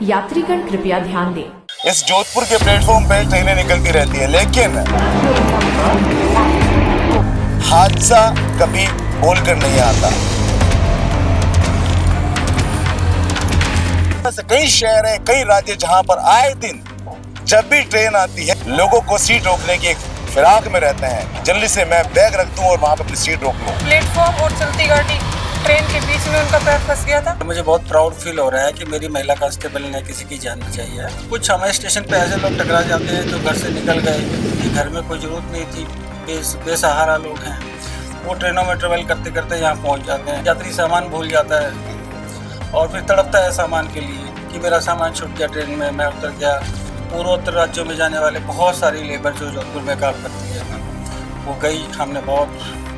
यात्रीगण कृपया ध्यान दें। इस जोधपुर के प्लेटफॉर्म पे ट्रेनें निकलती रहती है, लेकिन हादसा कभी बोलकर नहीं आता। ऐसे कई शहर है, कई राज्य जहां पर आए दिन जब भी ट्रेन आती है लोगों को सीट रोकने की एक फिराक में रहते हैं, जल्दी से मैं बैग रख दूं और वहां पे अपनी सीट रोक लूं। प्लेटफॉर्म और चलती गाड़ी ट्रेन के बीच में उनका पैर फंस गया था। मुझे बहुत प्राउड फील हो रहा है कि मेरी महिला कांस्टेबल ने किसी की जान बचाई है। कुछ हमारे स्टेशन पे ऐसे लोग टकरा जाते हैं जो घर से निकल गए कि घर में कोई जरूरत नहीं थी, बेसहारा लोग हैं, वो ट्रेनों में ट्रेवल करते करते यहाँ पहुँच जाते हैं। यात्री सामान भूल जाता है और फिर तड़पता है सामान के लिए कि मेरा सामान छूट गया ट्रेन में, मैं उतर गया। पूर्वोत्तर राज्यों में जाने वाले बहुत सारी लेबर जो जोधपुर में काम करती है वो गई, हमने बहुत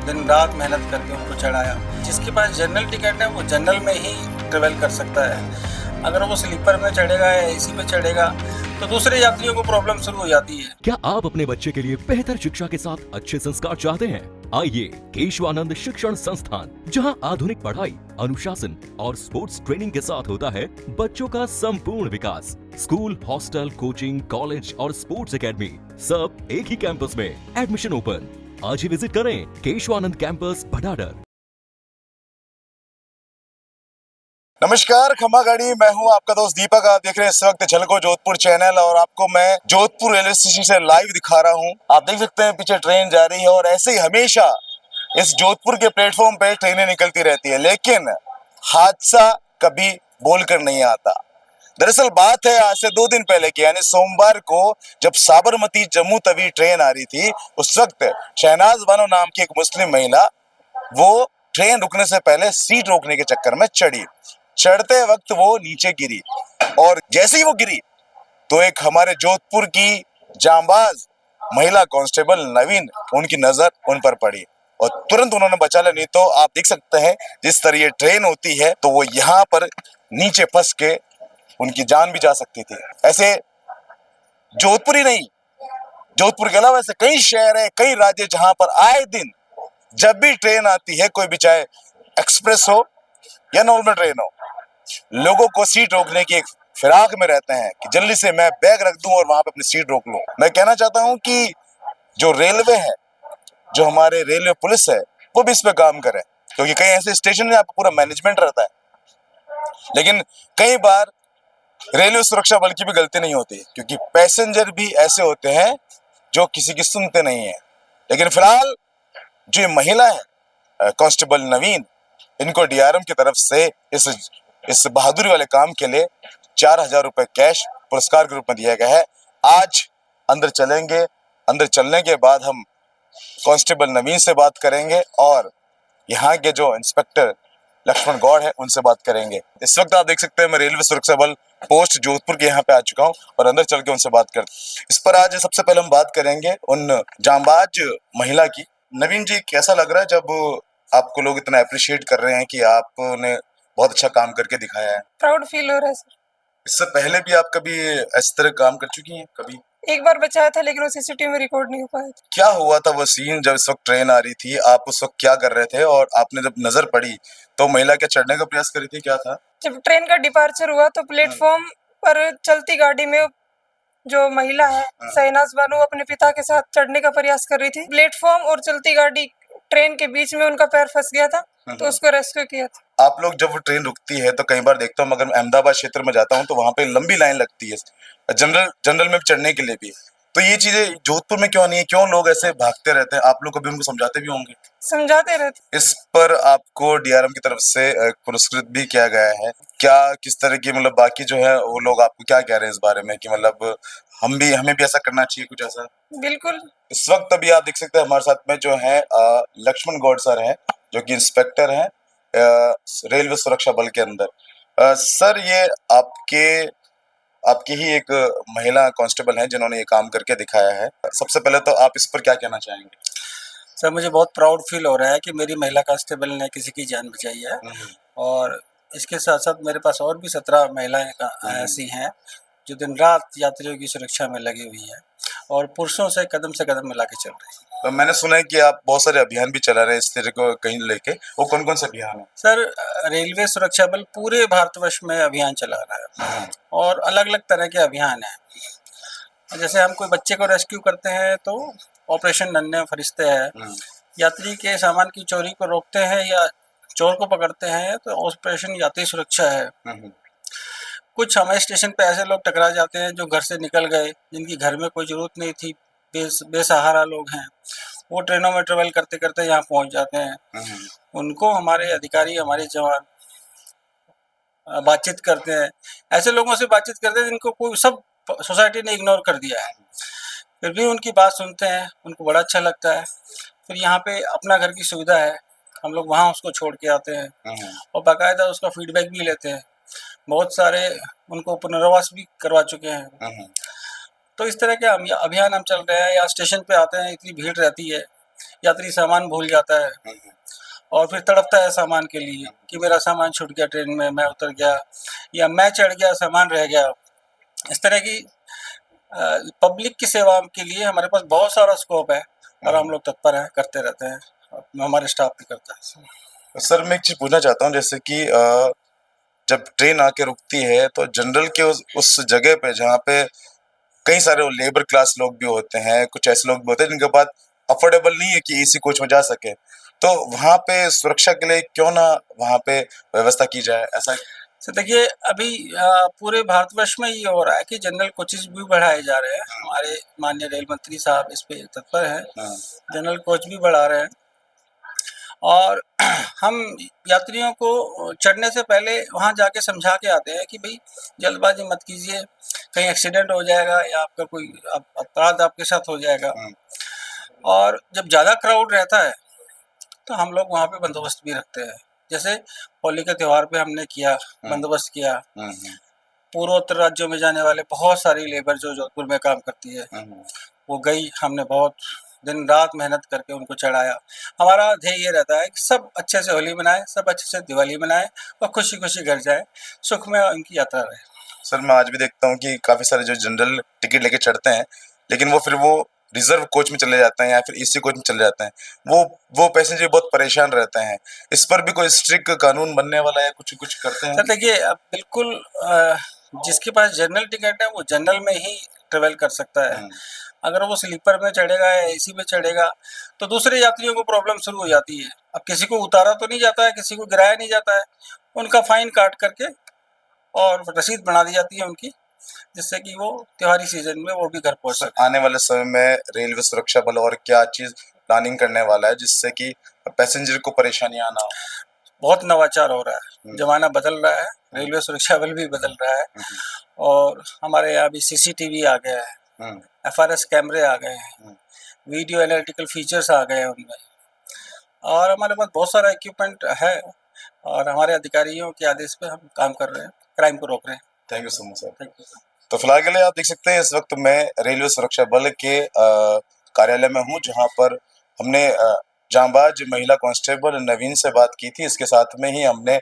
दिन रात मेहनत करके उनको चढ़ाया। जिसके पास जनरल टिकट है वो जनरल में ही ट्रेवल कर सकता है, अगर वो स्लीपर में चढ़ेगा या एसी में चढ़ेगा तो दूसरे यात्रियों को प्रॉब्लम शुरू हो जाती है। क्या आप अपने बच्चे के लिए बेहतर शिक्षा के साथ अच्छे संस्कार चाहते हैं? आइए केशवानंद शिक्षण संस्थान, जहां आधुनिक पढ़ाई, अनुशासन और स्पोर्ट्स ट्रेनिंग के साथ होता है बच्चों का संपूर्ण विकास। स्कूल, हॉस्टल, कोचिंग, कॉलेज और स्पोर्ट्स एकेडमी सब एक ही कैंपस में। Admission open. आज ही विजिट करें केशवानंद कैंपस भटाडर। नमस्कार, खम्मा गाड़ी, मैं हूं आपका दोस्त दीपक। आप देख रहे हैं इस वक्त झलको जोधपुर चैनल और आपको मैं जोधपुर रेलवे स्टेशन से लाइव दिखा रहा हूं। आप देख सकते हैं पीछे ट्रेन जा रही है और ऐसे ही हमेशा इस जोधपुर के प्लेटफॉर्म पे ट्रेनें निकलती रहती है, लेकिन हादसा कभी बोलकर नहीं आता। दरअसल बात है आज से 2 दिन पहले की, यानी सोमवार को जब साबरमती जम्मू तवी ट्रेन आ रही थी, उस वक्त शहनाज बानो नाम की एक मुस्लिम महिला वो ट्रेन रुकने से पहले सीट रोकने के चक्कर में चढ़ते वक्त वो नीचे गिरी और जैसे ही वो गिरी तो एक हमारे जोधपुर की जांबाज महिला कांस्टेबल नवीन, उनकी नजर उन पर पड़ी और तुरंत उन्होंने बचा लिया। नहीं तो आप देख सकते हैं जिस तरह ये ट्रेन होती है तो वो यहाँ पर नीचे फंस के उनकी जान भी जा सकती थी। ऐसे जोधपुर ही नहीं, जोधपुर के अलावा ऐसे कई शहर है, कई राज्य जहां पर आए दिन जब भी ट्रेन आती है, कोई भी चाहे एक्सप्रेस हो या नॉर्मल ट्रेन हो, लोगों को सीट रोकने की एक फिराक में रहते हैं कि जल्दी से मैं बैग रख दूं और वहां पे अपनी सीट रोक लूं। मैं कहना चाहता हूं कि जो रेलवे है, जो हमारे रेलवे पुलिस है, वो भी इस पे काम करे, क्योंकि कई ऐसे स्टेशन में पूरा मैनेजमेंट रहता है, लेकिन कई बार रेलवे सुरक्षा बल की भी गलती नहीं होती, क्योंकि पैसेंजर भी ऐसे होते हैं जो किसी की सुनते नहीं है। लेकिन फिलहाल जो ये महिला है कांस्टेबल नवीन, इनको डीआरएम की तरफ से इस बहादुरी वाले काम के लिए 4000 रुपए कैश पुरस्कार के रूप में दिया गया है। आज अंदर चलेंगे, अंदर चलने के बाद हम कांस्टेबल नवीन से बात करेंगे और यहाँ के जो इंस्पेक्टर लक्ष्मण गौड़ है उनसे बात करेंगे। इस वक्त आप देख सकते हैं मैं रेलवे सुरक्षा बल पोस्ट जोधपुर के यहाँ पे आ चुका हूँ और अंदर चल के उनसे बात करते हैं। इस पर आज सबसे पहले हम बात करेंगे उन जांबाज महिला की। नवीन जी, कैसा लग रहा है जब आपको लोग इतना अप्रिशिएट कर रहे हैं कि आपने बहुत अच्छा काम करके दिखाया है? प्राउड फील हो रहा है सर। इससे पहले भी आप कभी इस तरह काम कर चुकी हैं? कभी एक बार बचाया था लेकिन वो सीसीटीवी में रिकॉर्ड नहीं हो पाया था। क्या हुआ था वो सीन जब इस वक्त ट्रेन आ रही थी? आप उस वक्त क्या कर रहे थे और आपने जब नजर पड़ी तो महिला क्या चढ़ने का प्रयास करी थी, क्या था? जब ट्रेन का डिपार्चर हुआ तो प्लेटफॉर्म पर चलती गाड़ी में जो महिला है शहनाज बानो अपने पिता के साथ चढ़ने का प्रयास कर रही थी। प्लेटफॉर्म और चलती गाड़ी ट्रेन के बीच में उनका पैर फंस गया था तो उसको रेस्क्यू किया था। आप लोग जब वो ट्रेन रुकती है तो कई बार देखता हूँ, अगर अहमदाबाद क्षेत्र में जाता हूँ तो वहां पे लंबी लाइन लगती है जनरल में चढ़ने के लिए भी। तो ये चीजें जोधपुर में क्यों नहीं है? क्यों लोग ऐसे भागते रहते हैं? आप लोग कभी उनको समझाते भी होंगे? समझाते रहते। इस पर आपको डीआरएम की तरफ से पुरस्कृत भी किया गया है। क्या किस तरह की मतलब बाकी जो है वो लोग आपको क्या कह रहे हैं इस बारे में कि मतलब हमें भी ऐसा करना चाहिए, कुछ ऐसा? बिल्कुल। इस वक्त अभी आप देख सकते हैं हमारे साथ में जो है लक्ष्मण गौड़ सर हैं, जो कि इंस्पेक्टर हैं रेलवे सुरक्षा बल के अंदर। सर, ये आपकी ही एक महिला कांस्टेबल हैं जिन्होंने ये काम करके दिखाया है। सबसे पहले तो आप इस पर क्या कहना चाहेंगे? सर, मुझे बहुत प्राउड फील हो रहा है कि मेरी महिला कांस्टेबल ने किसी की जान बचाई है और इसके साथ साथ मेरे पास और भी 17 महिलाएं ऐसी हैं जो दिन रात यात्रियों की सुरक्षा में लगी हुई है और पुरुषों से कदम मिला के चल रही है। तो मैंने सुना है कि आप बहुत सारे अभियान भी चला रहे हैं इस तरह को कहीं लेके, वो कौन कौन से अभियान है? सर, रेलवे सुरक्षा बल पूरे भारतवर्ष में अभियान चला रहा है और अलग अलग तरह के अभियान हैं। जैसे हम कोई बच्चे को रेस्क्यू करते हैं तो ऑपरेशन नन्हे फरिश्ते है, यात्री के सामान की चोरी को रोकते हैं या चोर को पकड़ते हैं तो ऑपरेशन यात्री सुरक्षा है। कुछ हमारे स्टेशन पे ऐसे लोग टकरा जाते हैं जो घर से निकल गए, जिनकी घर में कोई ज़रूरत नहीं थी, बेसहारा लोग हैं, वो ट्रेनों में ट्रेवल करते करते यहाँ पहुँच जाते हैं। उनको हमारे अधिकारी, हमारे जवान बातचीत करते हैं। ऐसे लोगों से बातचीत करते हैं जिनको कोई सब सोसाइटी ने इग्नोर कर दिया है, फिर भी उनकी बात सुनते हैं, उनको बड़ा अच्छा लगता है। फिर यहाँ पे अपना घर की सुविधा है, हम लोग वहाँ उसको छोड़ के आते हैं और बाकायदा उसका फीडबैक भी लेते हैं। बहुत सारे उनको पुनर्वास भी करवा चुके हैं। तो इस तरह के अभियान हम चल रहे हैं। या स्टेशन पे आते हैं, इतनी भीड़ रहती है, यात्री सामान भूल जाता है और फिर तड़पता है सामान के लिए कि मेरा सामान छूट गया ट्रेन में, मैं उतर गया या मैं चढ़ गया, सामान रह गया। इस तरह की पब्लिक की सेवा के लिए हमारे पास बहुत सारा स्कोप है और हम लोग तत्पर हैं, करते रहते हैं, हमारे स्टाफ भी करता है। सर मैं एक चीज पूछना चाहता हूँ, जैसे कि जब ट्रेन आके रुकती है तो जनरल के उस जगह पे जहाँ पे कई सारे लेबर क्लास लोग भी होते हैं, कुछ ऐसे लोग भी होते हैं जिनके पास अफोर्डेबल नहीं है कि एसी कोच में जा सके, तो वहाँ पे सुरक्षा के लिए क्यों ना वहाँ पे व्यवस्था की जाए? ऐसा तो देखिए, अभी पूरे भारतवर्ष में ये हो रहा है कि जनरल कोचेज भी बढ़ाए जा रहे हैं। हमारे माननीय रेल मंत्री साहब इस पे तत्पर हैं, जनरल कोच भी बढ़ा रहे हैं और हम यात्रियों को चढ़ने से पहले वहाँ जाके समझा के आते हैं कि भाई जल्दबाजी मत कीजिए, कहीं एक्सीडेंट हो जाएगा या आपका कोई अपराध आपके साथ हो जाएगा। और जब ज़्यादा क्राउड रहता है तो हम लोग वहाँ पे बंदोबस्त भी रखते हैं। जैसे होली के त्यौहार पे हमने किया, बंदोबस्त किया। पूर्वोत्तर राज्यों में जाने वाले बहुत सारी लेबर जो जोधपुर में काम करती है, वो गई, हमने बहुत दिन रात मेहनत करके उनको चढ़ाया। हमारा ध्येय ये रहता है कि सब अच्छे से होली मनाएं, सब अच्छे से दिवाली मनाएं और खुशी खुशी घर जाएं, सुख में उनकी यात्रा रहे। सर मैं आज भी देखता हूँ कि काफी सारे जो जनरल टिकट लेके चढ़ते हैं, लेकिन वो फिर वो रिजर्व कोच में चले जाते हैं या फिर एसी कोच में चले जाते हैं, वो पैसेंजर बहुत परेशान रहते हैं। इस पर भी कोई स्ट्रिक्ट कानून बनने वाला है, कुछ कुछ करते हैं? सर देखिए, अब बिल्कुल जिसके पास जनरल टिकट है वो जनरल में ही ट्रेवल कर सकता है। अगर वो स्लीपर में चढ़ेगा या एसी में चढ़ेगा तो दूसरे यात्रियों को प्रॉब्लम शुरू हो जाती है। अब किसी को उतारा तो नहीं जाता है, किसी को गिराया नहीं जाता है, उनका फाइन काट करके और रसीद बना दी जाती है उनकी, जिससे कि वो त्योहारी सीजन में वो भी घर पहुंच सके। आने वाले समय में रेलवे सुरक्षा बल और क्या चीज प्लानिंग करने वाला है जिससे कि पैसेंजर को परेशानियां ना हो? बहुत नवाचार हो रहा है, जमाना बदल रहा है, रेलवे सुरक्षा बल भी बदल रहा है और हमारे यहाँ भी सीसीटीवी आ गया है, एफआरएस कैमरे आ गए हैं, वीडियो एनालिटिकल फीचर्स आ गए हैं उनमें, और हमारे पास बहुत सारा इक्विपमेंट है और हमारे अधिकारियों के आदेश पे हम काम कर रहे हैं, क्राइम को रोक रहे हैं। Thank you so much sir. Thank you. तो फिलहाल के लिए आप देख सकते हैं इस वक्त मैं रेलवे सुरक्षा बल के कार्यालय में हूँ, जहाँ पर हमने जांबाज महिला कांस्टेबल नवीन से बात की थी। इसके साथ में ही हमने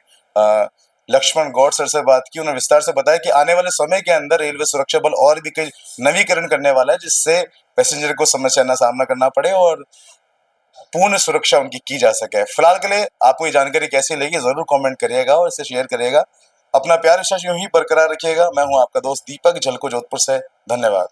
लक्ष्मण गौड़ सर से बात की। उन्होंने विस्तार से बताया कि आने वाले समय के अंदर रेलवे सुरक्षा बल और भी कई नवीकरण करने वाला है, जिससे पैसेंजर को समस्या का सामना करना पड़े और पूर्ण सुरक्षा उनकी की जा सके। फिलहाल के लिए आपको ये जानकारी कैसी लगी जरूर कमेंट करिएगा और इसे शेयर करिएगा। अपना प्यार विश्वास यूं ही बरकरार रखिएगा। मैं हूं आपका दोस्त दीपक झलको जोधपुर से। धन्यवाद।